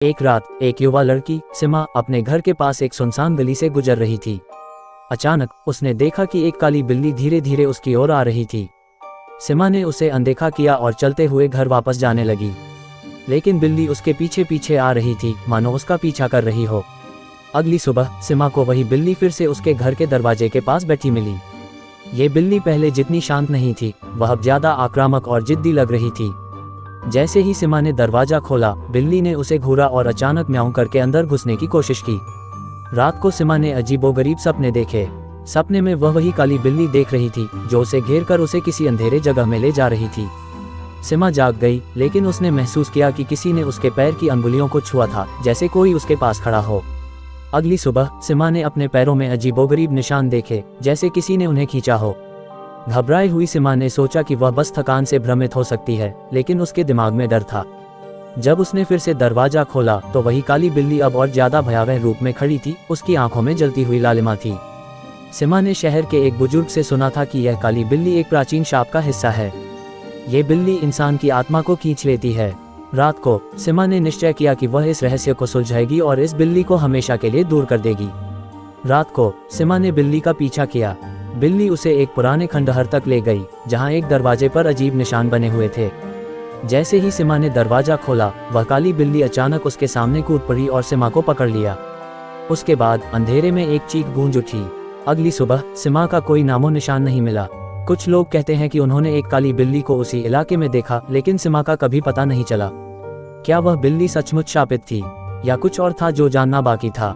एक रात एक युवा लड़की सिमा अपने घर के पास एक सुनसान गली से गुजर रही थी। अचानक उसने देखा कि एक काली बिल्ली धीरे धीरे उसकी ओर आ रही थी। सिमा ने उसे अनदेखा किया और चलते हुए घर वापस जाने लगी, लेकिन बिल्ली उसके पीछे पीछे आ रही थी, मानो उसका पीछा कर रही हो। अगली सुबह सिमा को वही बिल्ली फिर से उसके घर के दरवाजे के पास बैठी मिली। ये बिल्ली पहले जितनी शांत नहीं थी, वह अब ज्यादा आक्रामक और जिद्दी लग रही थी। जैसे ही सिमा ने दरवाजा खोला, बिल्ली ने उसे घूरा और अचानक म्याऊं करके अंदर घुसने की कोशिश की। रात को सिमा ने अजीबोगरीब सपने देखे। सपने में वह वही काली बिल्ली देख रही थी जो उसे घेर कर उसे किसी अंधेरे जगह में ले जा रही थी। सिमा जाग गई, लेकिन उसने महसूस किया कि किसी ने उसके पैर की अंगुलियों को छुआ था, जैसे कोई उसके पास खड़ा हो। अगली सुबह सिमा ने अपने पैरों में अजीबोगरीब निशान देखे, जैसे किसी ने उन्हें खींचा हो। घबराई हुई सिमा ने सोचा कि वह बस थकान से भ्रमित हो सकती है, लेकिन उसके दिमाग में डर था। जब उसने फिर से दरवाजा खोला तो वही काली बिल्ली अब और ज्यादा भयावह रूप में खड़ी थी। उसकी आंखों में जलती हुई लालिमा थी। सिमा ने शहर के एक बुजुर्ग से सुना था कि यह काली बिल्ली एक प्राचीन शाप का हिस्सा है। ये बिल्ली इंसान की आत्मा को खींच लेती है। रात को सिमा ने निश्चय किया कि वह इस रहस्य को सुलझाएगी और इस बिल्ली को हमेशा के लिए दूर कर देगी। रात को सिमा ने बिल्ली का पीछा किया। बिल्ली उसे एक पुराने खंडहर तक ले गई, जहां एक दरवाजे पर अजीब निशान बने हुए थे। जैसे ही सिमा ने दरवाजा खोला, वह काली बिल्ली अचानक उसके सामने कूद पड़ी और सिमा को पकड़ लिया। उसके बाद अंधेरे में एक चीख गूंज उठी। अगली सुबह सिमा का कोई नामो निशान नहीं मिला। कुछ लोग कहते हैं कि उन्होंने एक काली बिल्ली को उसी इलाके में देखा, लेकिन सिमा का कभी पता नहीं चला। क्या वह बिल्ली सचमुच शापित थी या कुछ और था जो जानना बाकी था।